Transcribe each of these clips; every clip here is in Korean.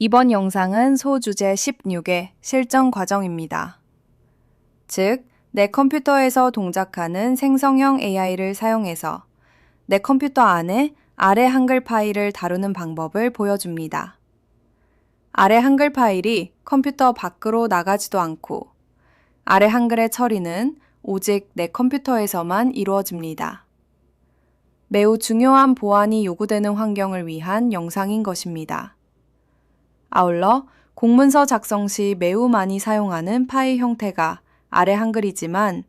이번 영상은 소주제 16의 실전 과정입니다. 즉, 내 컴퓨터에서 동작하는 생성형 AI를 사용해서 내 컴퓨터 안에 아래 한글 파일을 다루는 방법을 보여줍니다. 아래 한글 파일이 컴퓨터 밖으로 나가지도 않고 아래 한글의 처리는 오직 내 컴퓨터에서만 이루어집니다. 매우 중요한 보안이 요구되는 환경을 위한 영상인 것입니다. 아울러 공문서 작성 시 매우 많이 사용하는 파일 형태가 아래 한글이지만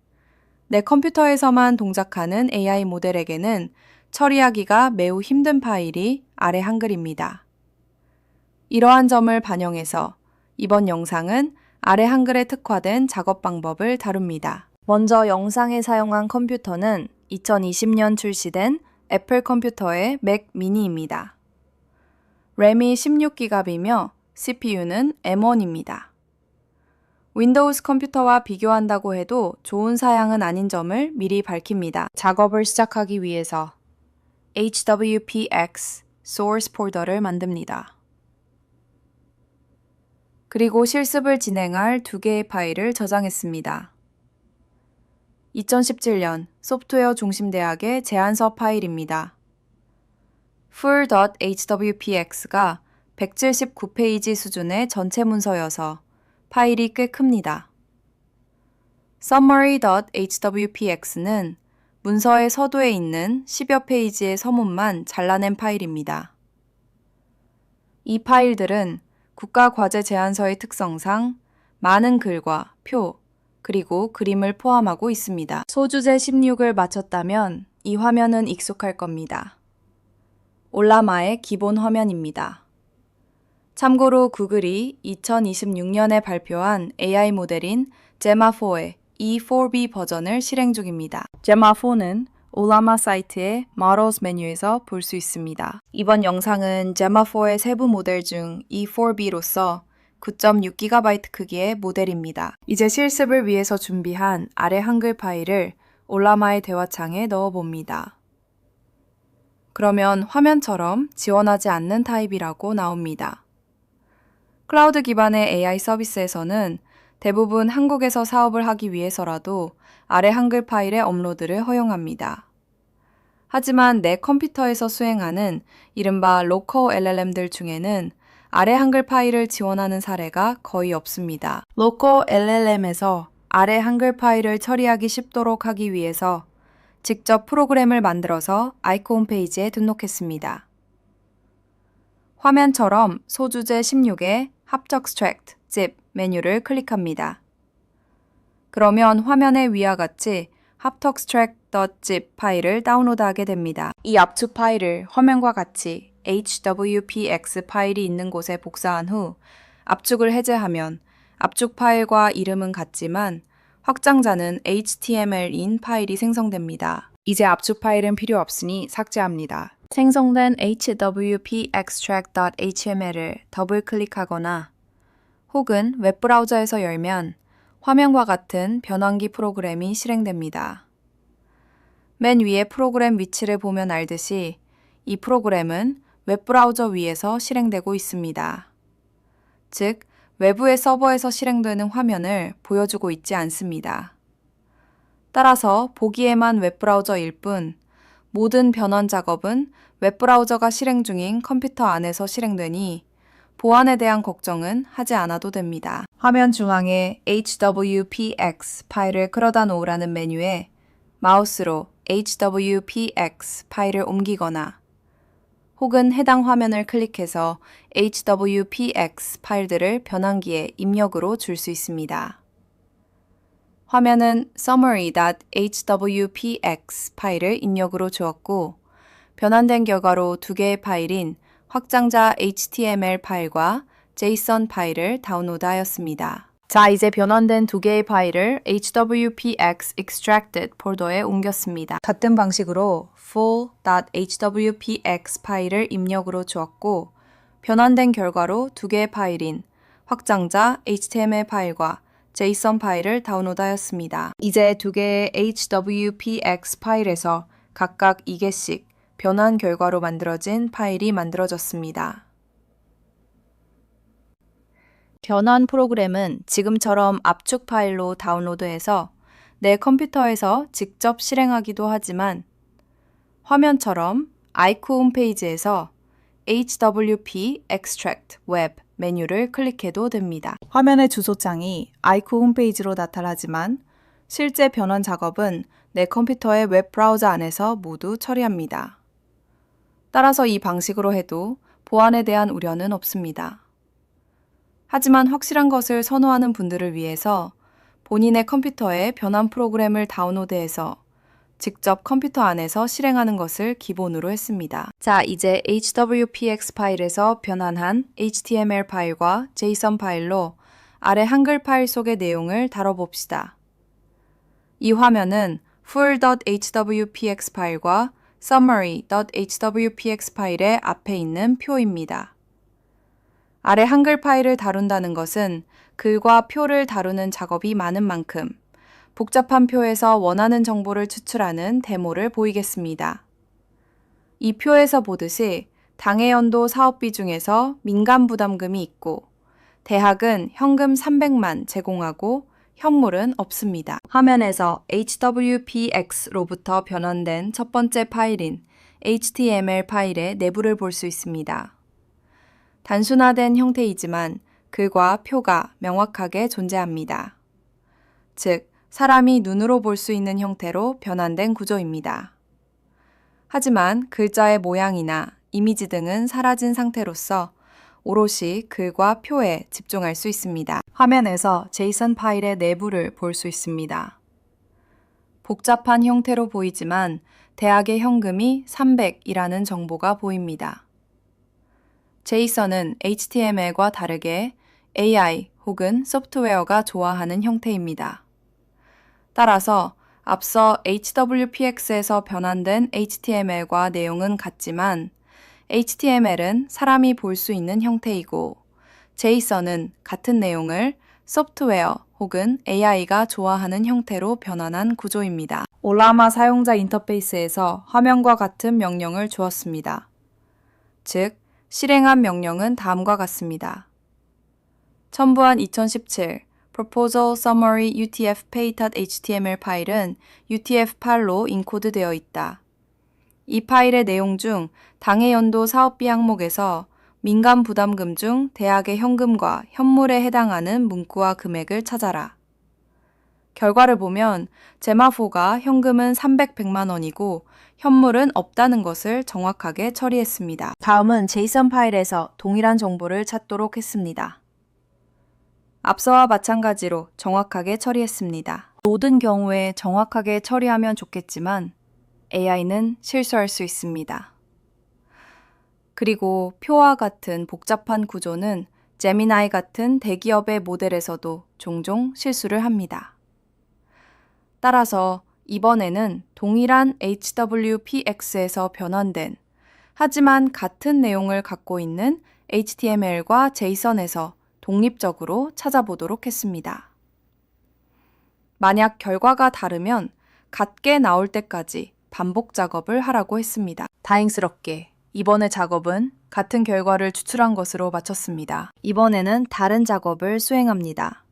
내 컴퓨터에서만 동작하는 AI 모델에게는 처리하기가 매우 힘든 파일이 아래 한글입니다. 이러한 점을 반영해서 이번 영상은 아래 한글에 특화된 작업 방법을 다룹니다. 먼저 영상에 사용한 컴퓨터는 2020년 출시된 애플 컴퓨터의 맥 미니입니다. 램이 16GB이며 CPU는 M1입니다. 윈도우즈 컴퓨터와 비교한다고 해도 좋은 사양은 아닌 점을 미리 밝힙니다. 작업을 시작하기 위해서 HWPX source 폴더를 만듭니다. 그리고 실습을 진행할 두 개의 파일을 저장했습니다. 2017년 소프트웨어 중심대학의 제안서 파일입니다. full.hwpx가 179페이지 수준의 전체 문서여서 파일이 꽤 큽니다. summary.hwpx는 문서의 서두에 있는 10여 페이지의 서문만 잘라낸 파일입니다. 이 파일들은 국가과제 제안서의 특성상 많은 글과 표, 그리고 그림을 포함하고 있습니다. 소주제 16을 마쳤다면 이 화면은 익숙할 겁니다. 올라마의 기본 화면입니다. 참고로 구글이 2026년에 발표한 AI 모델인 제마4의 E4B 버전을 실행 중입니다. 제마4는 올라마 사이트의 Models 메뉴에서 볼 수 있습니다. 이번 영상은 제마4의 세부 모델 중 E4B로서 9.6GB 크기의 모델입니다. 이제 실습을 위해서 준비한 아래 한글 파일을 올라마의 대화창에 넣어봅니다. 그러면 화면처럼 지원하지 않는 타입이라고 나옵니다. 클라우드 기반의 AI 서비스에서는 대부분 한국에서 사업을 하기 위해서라도 아래 한글 파일의 업로드를 허용합니다. 하지만 내 컴퓨터에서 수행하는 이른바 로컬 LLM들 중에는 아래 한글 파일을 지원하는 사례가 거의 없습니다. 로컬 LLM에서 아래 한글 파일을 처리하기 쉽도록 하기 위해서 직접 프로그램을 만들어서 아이콘 페이지에 등록했습니다. 화면처럼 소주제 16의 합적스트랙트, zip 메뉴를 클릭합니다. 그러면 화면의 위와 같이 합적스트랙트.zip 파일을 다운로드하게 됩니다. 이 압축 파일을 화면과 같이 HWPX 파일이 있는 곳에 복사한 후 압축을 해제하면 압축 파일과 이름은 같지만 확장자는 HTML인 파일이 생성됩니다. 이제 압축 파일은 필요 없으니 삭제합니다. 생성된 hwpextract.html을 더블 클릭하거나 혹은 웹브라우저에서 열면 화면과 같은 변환기 프로그램이 실행됩니다. 맨 위에 프로그램 위치를 보면 알듯이 이 프로그램은 웹브라우저 위에서 실행되고 있습니다. 즉, 외부의 서버에서 실행되는 화면을 보여주고 있지 않습니다. 따라서 보기에만 웹브라우저일 뿐 모든 변환 작업은 웹브라우저가 실행 중인 컴퓨터 안에서 실행되니 보안에 대한 걱정은 하지 않아도 됩니다. 화면 중앙에 HWPX 파일을 끌어다 놓으라는 메뉴에 마우스로 HWPX 파일을 옮기거나 혹은 해당 화면을 클릭해서 HWPX 파일들을 변환기에 입력으로 줄 수 있습니다. 화면은 summary.hwpx 파일을 입력으로 주었고 변환된 결과로 두 개의 파일인 확장자 HTML 파일과 JSON 파일을 다운로드하였습니다. 자, 이제 변환된 두 개의 파일을 HWPX extracted 폴더에 옮겼습니다. 같은 방식으로 full.hwpx 파일을 입력으로 주었고 변환된 결과로 두 개의 파일인 확장자 HTML 파일과 JSON 파일을 다운로드하였습니다. 이제 두 개의 HWPX 파일에서 각각 2개씩 변환 결과로 만들어진 파일이 만들어졌습니다. 변환 프로그램은 지금처럼 압축 파일로 다운로드해서 내 컴퓨터에서 직접 실행하기도 하지만 화면처럼 아이쿠 홈페이지에서 HWP Extract Web 메뉴를 클릭해도 됩니다. 화면의 주소창이 아이쿠 홈페이지로 나타나지만 실제 변환 작업은 내 컴퓨터의 웹 브라우저 안에서 모두 처리합니다. 따라서 이 방식으로 해도 보안에 대한 우려는 없습니다. 하지만 확실한 것을 선호하는 분들을 위해서 본인의 컴퓨터에 변환 프로그램을 다운로드해서 직접 컴퓨터 안에서 실행하는 것을 기본으로 했습니다. 자, 이제 HWPX 파일에서 변환한 HTML 파일과 JSON 파일로 아래 한글 파일 속의 내용을 다뤄봅시다. 이 화면은 full.hwpx 파일과 summary.hwpx 파일의 앞에 있는 표입니다. 아래 한글 파일을 다룬다는 것은 글과 표를 다루는 작업이 많은 만큼 복잡한 표에서 원하는 정보를 추출하는 데모를 보이겠습니다. 이 표에서 보듯이 당해연도 사업비 중에서 민간 부담금이 있고 대학은 현금 300만 제공하고 현물은 없습니다. 화면에서 HWPX로부터 변환된 첫 번째 파일인 HTML 파일의 내부를 볼 수 있습니다. 단순화된 형태이지만 글과 표가 명확하게 존재합니다. 즉, 사람이 눈으로 볼 수 있는 형태로 변환된 구조입니다. 하지만 글자의 모양이나 이미지 등은 사라진 상태로서 오롯이 글과 표에 집중할 수 있습니다. 화면에서 JSON 파일의 내부를 볼 수 있습니다. 복잡한 형태로 보이지만 대학의 현금이 300이라는 정보가 보입니다. JSON은 HTML과 다르게 AI 혹은 소프트웨어가 좋아하는 형태입니다. 따라서 앞서 HWPX에서 변환된 HTML과 내용은 같지만 HTML은 사람이 볼 수 있는 형태이고 JSON은 같은 내용을 소프트웨어 혹은 AI가 좋아하는 형태로 변환한 구조입니다. 올라마 사용자 인터페이스에서 화면과 같은 명령을 주었습니다. 즉, 실행한 명령은 다음과 같습니다. 첨부한 2017 Proposal Summary UTF-Pay.html 파일은 UTF-8로 인코드되어 있다. 이 파일의 내용 중 당해연도 사업비 항목에서 민간 부담금 중 대학의 현금과 현물에 해당하는 문구와 금액을 찾아라. 결과를 보면 제마포가 현금은 300만 원이고 현물은 없다는 것을 정확하게 처리했습니다. 다음은 JSON 파일에서 동일한 정보를 찾도록 했습니다. 앞서와 마찬가지로 정확하게 처리했습니다. 모든 경우에 정확하게 처리하면 좋겠지만 AI는 실수할 수 있습니다. 그리고 표와 같은 복잡한 구조는 제미나이 같은 대기업의 모델에서도 종종 실수를 합니다. 따라서 이번에는 동일한 HWPX에서 변환된 하지만 같은 내용을 갖고 있는 HTML과 JSON에서 독립적으로 찾아보도록 했습니다. 만약 결과가 다르면 같게 나올 때까지 반복 작업을 하라고 했습니다. 다행스럽게 이번의 작업은 같은 결과를 추출한 것으로 마쳤습니다. 이번에는 다른 작업을 수행합니다.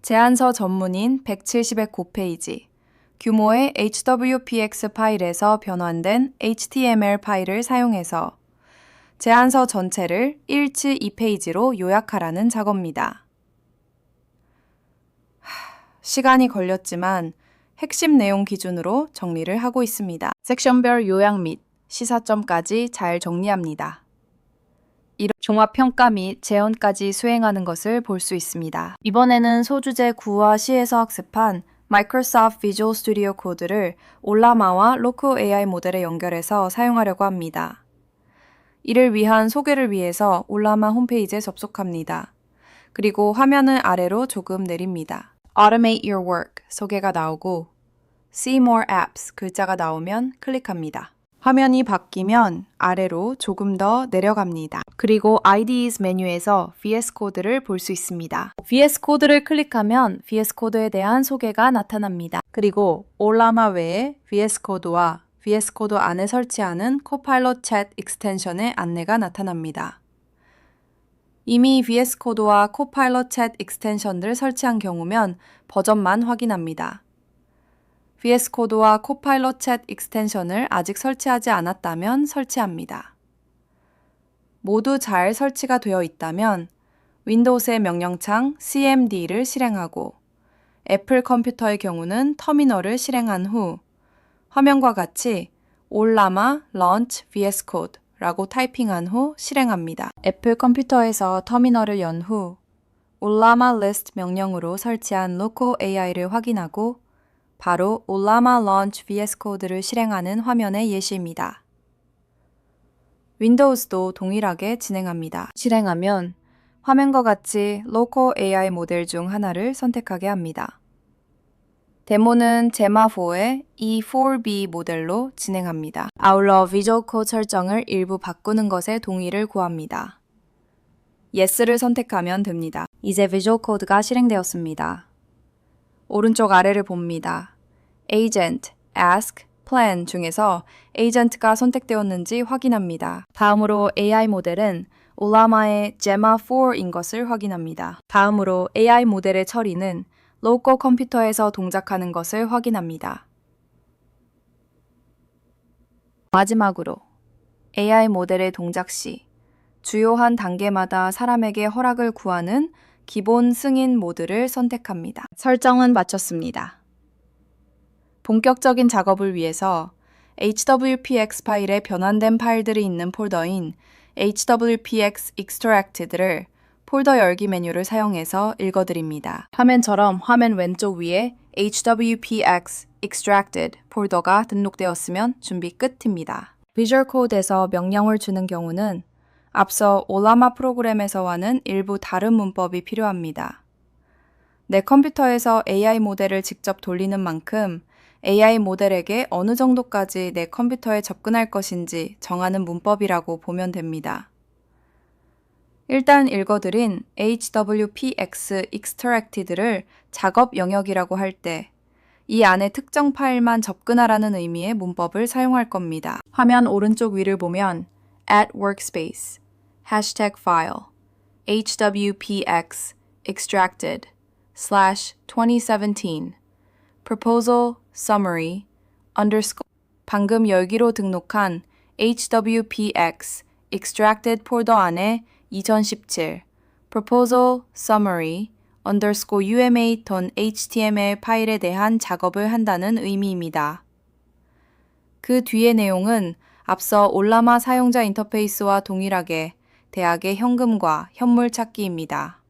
제안서 전문인 170의 9페이지, 규모의 HWPX 파일에서 변환된 HTML 파일을 사용해서 제안서 전체를 1치 2페이지로 요약하라는 작업입니다. 시간이 걸렸지만 핵심 내용 기준으로 정리를 하고 있습니다. 섹션별 요약 및 시사점까지 잘 정리합니다. 이런 종합평가 및 재현까지 수행하는 것을 볼 수 있습니다. 이번에는 소주제 9와 10에서 학습한 마이크로소프트 비주얼 스튜디오 코드를 올라마와 로코 AI 모델에 연결해서 사용하려고 합니다. 이를 위한 소개를 위해서 올라마 홈페이지에 접속합니다. 그리고 화면을 아래로 조금 내립니다. Automate your work 소개가 나오고 See more apps 글자가 나오면 클릭합니다. 화면이 바뀌면 아래로 조금 더 내려갑니다. 그리고 IDEs 메뉴에서 VS 코드를 볼 수 있습니다. VS 코드를 클릭하면 VS 코드에 대한 소개가 나타납니다. 그리고 올라마 외에 VS 코드와 VS 코드 안에 설치하는 코파일럿 챗 익스텐션의 안내가 나타납니다. 이미 VS 코드와 코파일럿 챗 익스텐션을 설치한 경우면 버전만 확인합니다. VS 코드와 코파일럿 챗 익스텐션을 아직 설치하지 않았다면 설치합니다. 모두 잘 설치가 되어 있다면 윈도우의 명령창 cmd를 실행하고 애플 컴퓨터의 경우는 터미널을 실행한 후 화면과 같이 올라마 launch VS Code 라고 타이핑한 후 실행합니다. 애플 컴퓨터에서 터미널을 연 후 올라마 list 명령으로 설치한 local AI를 확인하고 바로 올라마 launch VS Code를 실행하는 화면의 예시입니다. 윈도우즈도 동일하게 진행합니다. 실행하면 화면과 같이 local AI 모델 중 하나를 선택하게 합니다. 데모는 제마4의 E4B 모델로 진행합니다. 아울러 비주얼 코드 설정을 일부 바꾸는 것에 동의를 구합니다. Yes를 선택하면 됩니다. 이제 비주얼 코드가 실행되었습니다. 오른쪽 아래를 봅니다. Agent, Ask, Plan 중에서 Agent가 선택되었는지 확인합니다. 다음으로 AI 모델은 올라마의 제마4인 것을 확인합니다. 다음으로 AI 모델의 처리는 로컬 컴퓨터에서 동작하는 것을 확인합니다. 마지막으로 AI 모델의 동작 시 주요한 단계마다 사람에게 허락을 구하는 기본 승인 모드를 선택합니다. 설정은 마쳤습니다. 본격적인 작업을 위해서 HWPX 파일에 변환된 파일들이 있는 폴더인 HWPX Extracted를 폴더 열기 메뉴를 사용해서 읽어드립니다. 화면처럼 화면 왼쪽 위에 HWPX Extracted 폴더가 등록되었으면 준비 끝입니다. 비주얼 코드에서 명령을 주는 경우는 앞서 올라마 프로그램에서와는 일부 다른 문법이 필요합니다. 내 컴퓨터에서 AI 모델을 직접 돌리는 만큼 AI 모델에게 어느 정도까지 내 컴퓨터에 접근할 것인지 정하는 문법이라고 보면 됩니다. 일단 읽어드린 HWPX Extracted를 작업 영역이라고 할 때 이 안에 특정 파일만 접근하라는 의미의 문법을 사용할 겁니다. 화면 오른쪽 위를 보면 at workspace, hashtag file, HWPX extracted /2017 proposal summary underscore 방금 열기로 등록한 HWPX extracted 폴더 안에 2017 proposal summary UMA.html 파일에 대한 작업을 한다는 의미입니다. 그 뒤의 내용은 앞서 올라마 사용자 인터페이스와 동일하게 대학의 현금과 현물 찾기입니다.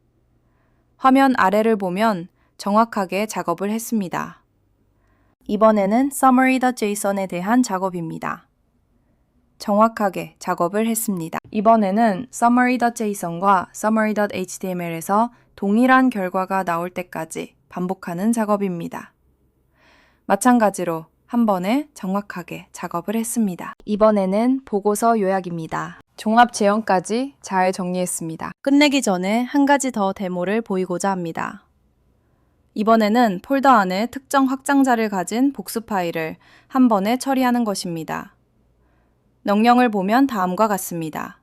화면 아래를 보면 정확하게 작업을 했습니다. 이번에는 summary.json에 대한 작업입니다. 정확하게 작업을 했습니다. 이번에는 summary.json과 summary.html에서 동일한 결과가 나올 때까지 반복하는 작업입니다. 마찬가지로 한 번에 정확하게 작업을 했습니다. 이번에는 보고서 요약입니다. 종합 제형까지 잘 정리했습니다. 끝내기 전에 한 가지 더 데모를 보이고자 합니다. 이번에는 폴더 안에 특정 확장자를 가진 복수 파일을 한 번에 처리하는 것입니다. 명령을 보면 다음과 같습니다.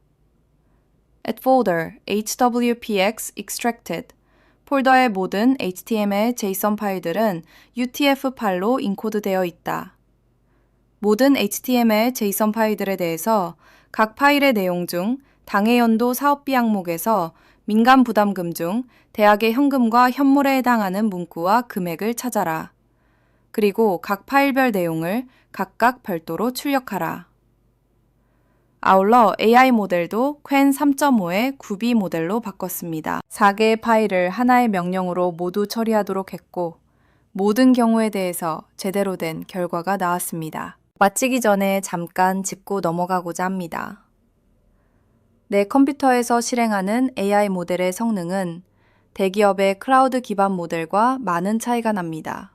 at folder hwpx extracted 폴더의 모든 HTML, JSON 파일들은 UTF 파일로 인코드되어 있다. 모든 HTML, JSON 파일들에 대해서 각 파일의 내용 중 당해연도 사업비 항목에서 민간 부담금 중 대학의 현금과 현물에 해당하는 문구와 금액을 찾아라. 그리고 각 파일별 내용을 각각 별도로 출력하라. 아울러 AI 모델도 Qwen 3.5의 9B 모델로 바꿨습니다. 4개의 파일을 하나의 명령으로 모두 처리하도록 했고 모든 경우에 대해서 제대로 된 결과가 나왔습니다. 마치기 전에 잠깐 짚고 넘어가고자 합니다. 내 컴퓨터에서 실행하는 AI 모델의 성능은 대기업의 클라우드 기반 모델과 많은 차이가 납니다.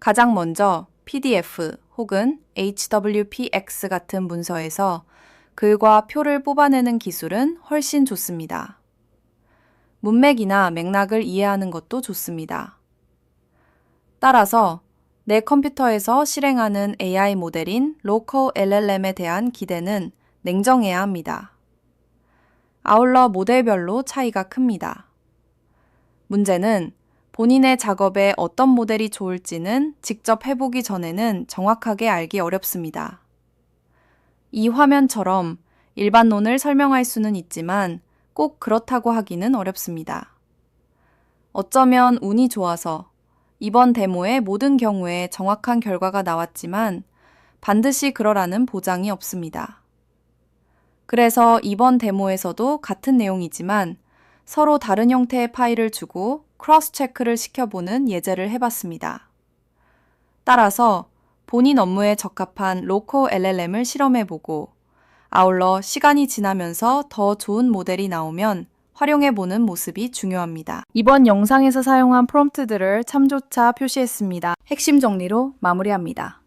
가장 먼저 PDF 혹은 HWPX 같은 문서에서 글과 표를 뽑아내는 기술은 훨씬 좋습니다. 문맥이나 맥락을 이해하는 것도 좋습니다. 따라서 내 컴퓨터에서 실행하는 AI 모델인 Local LLM에 대한 기대는 냉정해야 합니다. 아울러 모델별로 차이가 큽니다. 문제는 본인의 작업에 어떤 모델이 좋을지는 직접 해보기 전에는 정확하게 알기 어렵습니다. 이 화면처럼 일반론을 설명할 수는 있지만 꼭 그렇다고 하기는 어렵습니다. 어쩌면 운이 좋아서 이번 데모의 모든 경우에 정확한 결과가 나왔지만 반드시 그러라는 보장이 없습니다. 그래서 이번 데모에서도 같은 내용이지만 서로 다른 형태의 파일을 주고 크로스 체크를 시켜보는 예제를 해봤습니다. 따라서 본인 업무에 적합한 로코 LLM을 실험해보고 아울러 시간이 지나면서 더 좋은 모델이 나오면 활용해보는 모습이 중요합니다. 이번 영상에서 사용한 프롬프트들을 참조차 표시했습니다. 핵심 정리로 마무리합니다.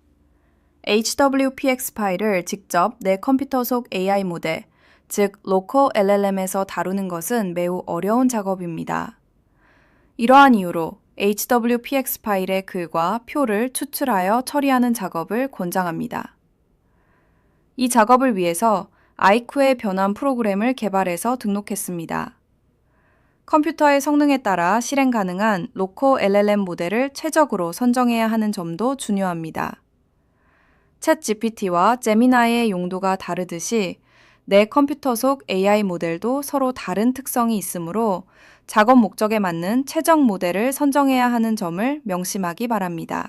HWPX 파일을 직접 내 컴퓨터 속 AI 모델, 즉 로컬 LLM에서 다루는 것은 매우 어려운 작업입니다. 이러한 이유로 HWPX 파일의 글과 표를 추출하여 처리하는 작업을 권장합니다. 이 작업을 위해서 아이쿠의 변환 프로그램을 개발해서 등록했습니다. 컴퓨터의 성능에 따라 실행 가능한 로컬 LLM 모델을 최적으로 선정해야 하는 점도 중요합니다. 챗 GPT와 제미나이의 용도가 다르듯이 내 컴퓨터 속 AI 모델도 서로 다른 특성이 있으므로 작업 목적에 맞는 최적 모델을 선정해야 하는 점을 명심하기 바랍니다.